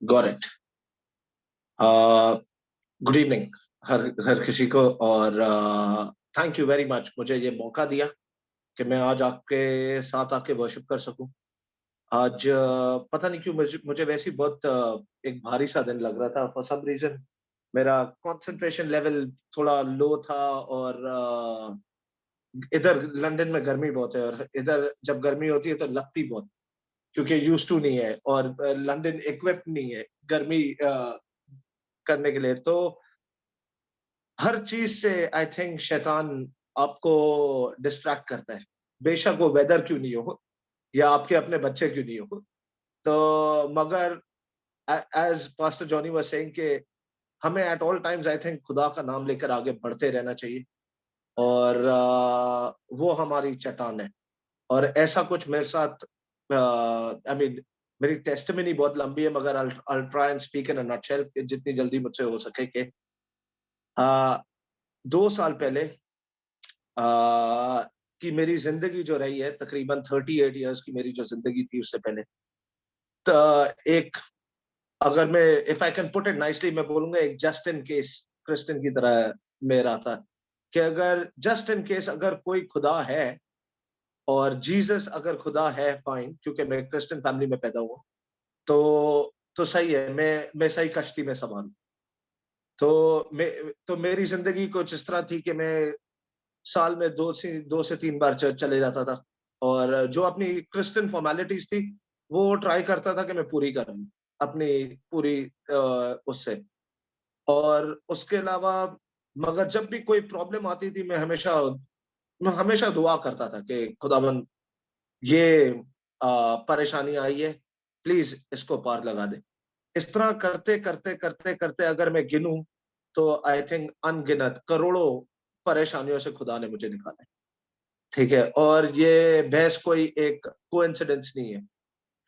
Got it. Good evening हर हर किसी को, और थैंक यू वेरी मच मुझे ये मौका दिया कि मैं आज आपके साथ आके वर्शिप कर सकूं। आज पता नहीं क्यों मुझे मुझे वैसे ही बहुत एक भारी सा दिन लग रहा था। फॉर सम रीजन मेरा कंसंट्रेशन लेवल थोड़ा लो था, और इधर लंदन में गर्मी बहुत है, और इधर जब गर्मी होती है तो लगती बहुत, क्योंकि यूज टू नहीं है, और लंदन इक्विप्ड नहीं है गर्मी करने के लिए। तो हर चीज से आई थिंक शैतान आपको डिस्ट्रैक्ट करता है, बेशक वो वेदर क्यों नहीं हो या आपके अपने बच्चे क्यों नहीं हो। तो मगर as pastor Johnny was saying कि हमें at all times I think खुदा का नाम लेकर आगे बढ़ते रहना चाहिए, और वो हमारी चट्टान है। और ऐसा कुछ मेरे साथ, आई मीन, मेरी टेस्टिमनी बहुत लंबी है, मगर I try and speak in a nutshell जितनी जल्दी मुझसे हो सके कि 2 साल पहले कि मेरी ज़िंदगी जो रही है, तकरीबन 38 इयर्स की मेरी जो ज़िंदगी थी उससे पहले, त एक, अगर मैं if I can put it nicely, मैं बोलूँगा एक जस्ट इन केस क्रिस्टियन की तरह मैं रहा था, कि अगर जस्ट इन केस अगर कोई खुदा है और जीसस अगर खुदा है, फाइन, क्योंकि मैं क्रिस्टियन फैमिली में पैदा हुआ, तो सही है, मैं सही कश्ती में सवार हूँ। तो मेरी ज़िंदगी कुछ इस तरह थी कि मैं साल में 2 से 3 बार चर्च चले जाता था, और जो अपनी क्रिश्चियन फ़ॉर्मेलिटीज़ थी, वो ट्राई करता था कि मैं पूरी करूँ, अपनी पूरी उससे। और उसके अलावा, मगर जब भी कोई प्रॉब्लम आती थी, मैं हमेशा दुआ करता था कि खुदावंद, ये परेशानी आई है, प्लीज़ इसको पार लगा दे। इस तरह करते अगर मैं गिनूँ, तो आई थिंक अनगिनत करोड़ों परेशानियों से खुदा ने मुझे निकाला है। ठीक है? और ये बहस कोई एक कोइंसिडेंस नहीं है।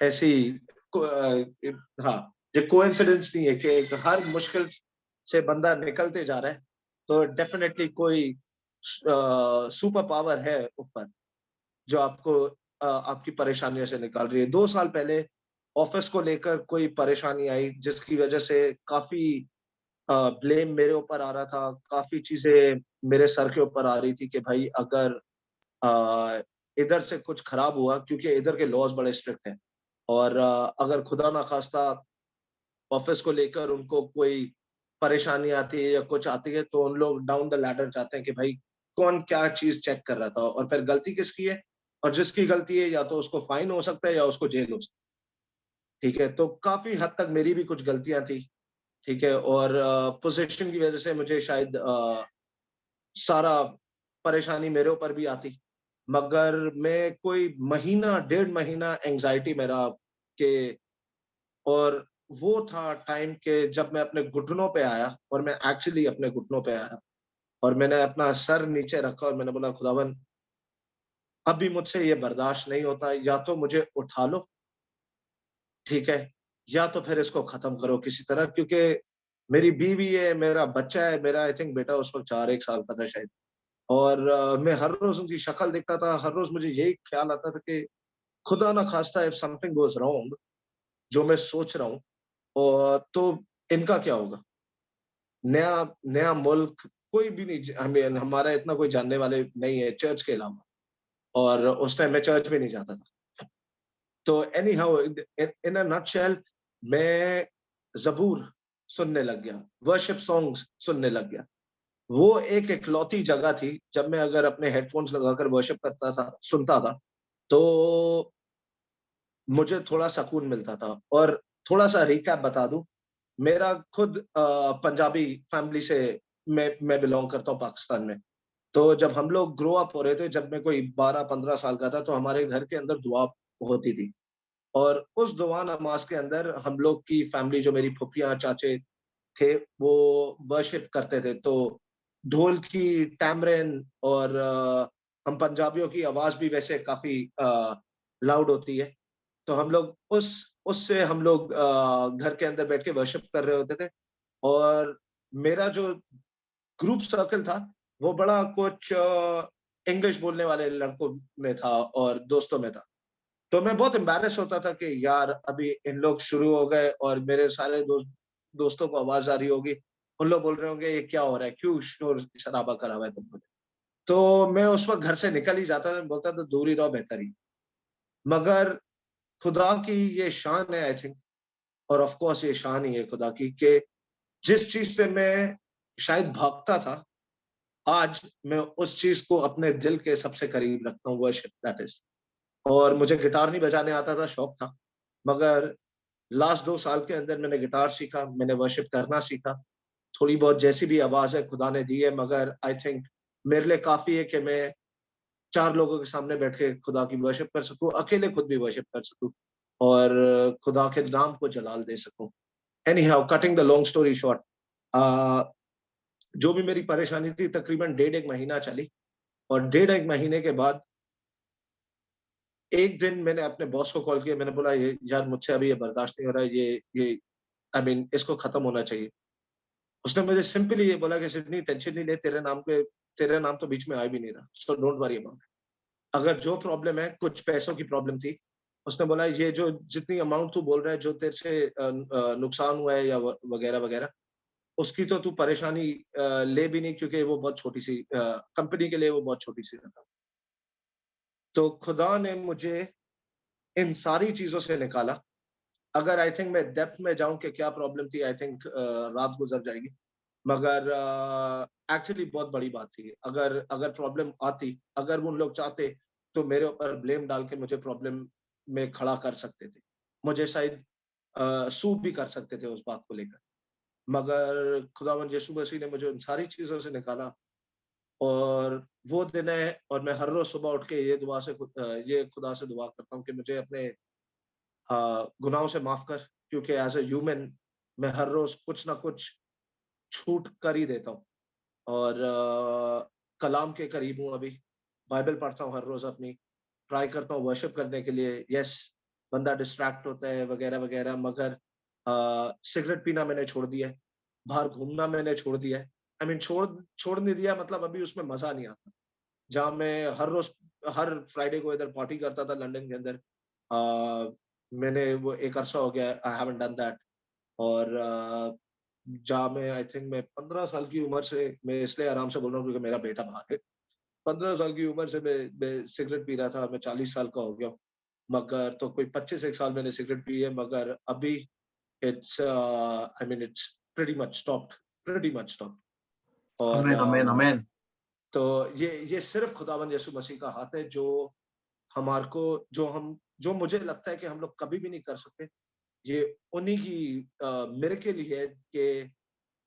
ऐसी हाँ, ये कोइंसिडेंस नहीं है कि एक हर मुश्किल से बंदा निकलते जा रहा है, तो डेफिनिटली कोई सुपर पावर है ऊपर, जो आपको आपकी परेशानियों से निकाल रही है। 2 साल पहले ऑफ़िस को लेकर कोई परेशानी आई, जिसकी वजह से काफ़ी ब्लेम मेरे ऊपर आ रहा था, काफ़ी चीज़ें मेरे सर के ऊपर आ रही थी कि भाई, अगर अ, इधर से कुछ खराब हुआ, क्योंकि इधर के लॉज़ बड़े स्ट्रिक्ट हैं, और अगर खुदा ना ख़ास्ता ऑफ़िस को लेकर उनको कोई परेशानी आती है या कुछ आती है, तो उन लोग डाउन द लैडर जाते हैं कि भाई, कौन क्या चीज़ चेक कर रहा था, और फिर गलती किसकी है, और जिसकी गलती है या तो उसको फाइन हो सकता है या उसको जेल हो सकती है। ठीक है? तो काफ़ी हद तक मेरी भी कुछ गलतियाँ थी, ठीक है? और पोज़ीशन की वज़ह से मुझे शायद सारा परेशानी मेरे ऊपर भी आती। मगर मैं कोई महीना, डेढ़ महीना एंग्ज़ायटी में रहा कि, और वो था टाइम के जब मैं अपने घुटनों पे आया, और मैं एक्चुअली अपने घुटनों पे आया, और मैंने अपना सर नीचे रखा और मैंने बोला, खुदावन, अब भी मुझसे ये बर्दाश्त नहीं होता, या तो मुझे उठा लो, ठीक है? या तो फिर इसको खत्म करो किसी तरह, क्योंकि मेरी बीवी है, मेरा बच्चा है, मेरा आई थिंक बेटा उस वक़्त 4-1 साल का था शायद। और मैं हर रोज़ उनकी शक्ल देखता था, हर रोज़ मुझे यही ख़्याल आता था कि खुदा ना ख़ास्ता इफ समथिंग गोज़ रॉन्ग, जो मैं सोच रहा हूँ, तो इनका क्या होगा? नया नया मुल्क, कोई भी नहीं, आई मीन हमारा इतना कोई जानने वाले नहीं है चर्च के अलावा, और उस टाइम मैं चर्च भी नहीं जाता था। तो any how, in a nutshell, मैं ज़बूर सुनने लग गया, वर्शिप सॉन्ग्स सुनने लग गया। वो एक इकलौती जगह थी, जब मैं अगर अपने हेडफ़ोन्स लगाकर वर्शिप करता था, सुनता था, तो मुझे थोड़ा सुकून मिलता था। और थोड़ा-सा रिकैप बता दूँ, मेरा खुद पंजाबी फैमिली से मैं बिलॉन्ग करता हूँ पाकिस्तान में। तो जब हम लोग ग्रो अप हो रहे थे, जब मैं कोई 12-15 साल का था, तो हमारे घर के अंदर दुआ होती थी। और उस दुआ नमाज़ के अंदर हम लोग की फैमिली, जो मेरी फूफियाँ, चाचे थे, वो वर्शिप करते थे। तो ढोल की टैमरेन, और हम पंजाबियों की आवाज़ भी वैसे काफ़ी लाउड होती है। तो हम लोग उससे हम लोग घर के अंदर बैठ के वर्शिप कर रहे होते थे। और मेरा जो ग्रुप सर्कल था, वो बड़ा कुछ इंग्लिश बोलने वाले लड़कों में था और दोस्तों में था। तो मैं बहुत एम्बैरेस होता था कि यार अभी इन लोग शुरू हो गए और मेरे सारे दोस्तों को आवाज़ आ रही होगी। उन लोग बोल रहे होंगे ये क्या हो रहा है? क्यों शोर-शराबा करा हुआ है तुम लोगों ने? तो मैं उस वक़्त घर से निकल ही जाता था, बोलता था दूर ही रहो बेहतर ही। मगर खुदा की ये शान है आई थिंक, और ऑफ़ कोर्स ये शान ही है खुदा की कि जिस चीज़ से मैं शायद भागता था, आज मैं उस चीज़ को अपने दिल के सबसे करीब रखता हूँ, वर्शिप दैट इज़। और मुझे गिटार नहीं बजाने आता था, शौक था। मगर लास्ट 2 साल के अंदर मैंने गिटार सीखा, मैंने वर्शिप करना सीखा। थोड़ी बहुत जैसी भी आवाज़ है खुदा ने दी है, मगर आई थिंक मेरे लिए काफ़ी है कि मैं 4 लोगों के सामने बैठ के खुदा की वर्शिप कर सकूँ, अकेले खुद भी वर्शिप कर सकूँ और खुदा के नाम को जलाल दे सकूँ। Anyhow cutting the long story short, uh, जो भी मेरी परेशानी थी तकरीबन डेढ़ 1 महीना चली और डेढ़ 1 महीने के बाद एक दिन मैंने अपने बॉस को कॉल किया, मैंने बोला ये यार मुझसे अभी ये बर्दाश्त नहीं हो रहा है, ये आई मीन इसको खत्म होना चाहिए। उसने मुझे सिंपली ये बोला कि सिडनी टेंशन नहीं ले, तेरा नाम तो बीच में आ भी नहीं रहा, so don't worry about it. अगर जो प्रॉब्लम है, कुछ पैसों की प्रॉब्लम थी, उसने बोला ये जो जितनी अमाउंट तू बोल रहा है, जो तेरे से नुकसान हुआ है या वगैरह-वगैरह, उसकी तो तू परेशानी ले भी नहीं क्योंकि वो बहुत छोटी-सी कंपनी के लिए वो बहुत छोटी-सी रकम। तो खुदा ने मुझे इन सारी चीज़ों से निकाला। अगर आई थिंक मैं डेप्थ में जाऊँ कि क्या प्रॉब्लम थी, आई थिंक रात गुज़र जाएगी। मगर एक्चुअली बहुत बड़ी बात थी। अगर अगर प्रॉब्लम आती, अगर वो लोग चाहते, तो मेरे ऊपर ब्लेम डाल के मुझे प्रॉब्लम में खड़ा कर सकते थे। मुझे शायद सू भी कर सकते थे उस बात को लेकर। मगर खुदावंद यीशु मसीह ने मुझे उन सारी चीज़ों से निकाला और वो दिन है और मैं हर रोज़ सुबह उठ के ये खुदा से दुआ करता हूँ कि मुझे अपने गुनाहों से माफ़ कर, क्योंकि एज़ अ ह्यूमन मैं हर रोज़ कुछ ना कुछ छूट कर ही देता हूँ। और कलाम के करीब हूँ अभी, बाइबल पढ़ता हूँ हर रोज़ अपनी, ट्राई करता हूँ वर्शिप करने के लिए। यस, बंदा डिस्ट्रैक्ट होता है वगैरह-वगैरह, मगर सिगरेट पीना मैंने छोड़ दिया है, बाहर घूमना मैंने छोड़ दिया है। आई मीन छोड़ नहीं दिया, मतलब अभी उसमें मज़ा नहीं आता। जहाँ मैं हर फ्राइडे को इधर पार्टी करता था लंदन के अंदर, मैंने वो एक अरसा हो गया आई हैवंट डन दैट। और जहाँ मैं आई थिंक मैं 15 साल की उम्र से, मैं इसलिए आराम से बोल रहा हूँ क्योंकि मेरा बेटा बाहर है। 15 साल की उम्र से मैं सिगरेट पी रहा था, मैं 40 साल का हो गया हूँ। मगर तो कोई 25 एक साल मैंने सिगरेट पी है, मगर अभी I mean it's pretty much stopped. और आमेन, आमेन, आमेन। तो ये सिर्फ़ खुदावंद यीशु मसीह का हाथ है जो हमारे को जो मुझे लगता है कि हम लोग कभी भी नहीं कर सकते। ये उन्हीं की मिरेकल ही है कि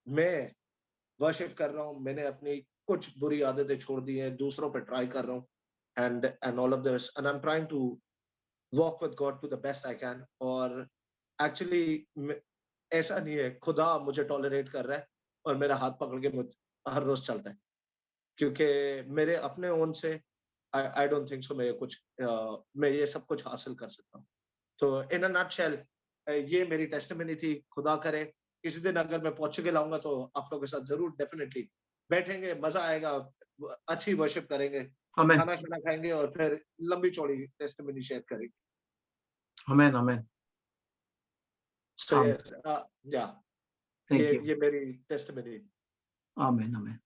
मैं वर्शिप कर रहा हूँ, मैंने अपनी कुछ बुरी आदतें छोड़ दी हैं, दूसरों पे ट्राई कर रहा हूँ and all of this and I am trying to walk with God to the best I can. और एक्चुअली ऐसा नहीं है, खुदा मुझे टॉलरेट कर रहा है और मेरा हाथ पकड़ के हर रोज़ चलता है। क्योंकि मेरे अपने ओन से आई डोंट थिंक सो मैं ये सब कुछ हासिल कर सकता हूँ। तो इन अ नटशेल ये मेरी टेस्टिमनी थी। खुदा करे किसी दिन अगर मैं पोर्चुगल आऊँगा तो आप लोगों के साथ ज़रूर डेफिनिटली बैठेंगे, मज़ा आएगा, अच्छी वर्शिप करेंगे, आमेन, खाना-शाना खाएँगे और फिर लंबी-चौड़ी टेस्टिमनी शेयर करेंगे। आमेन, आमेन। सो आम यस या थैंक यू। ये मेरी टेस्टिमनी। आमेन, आमेन।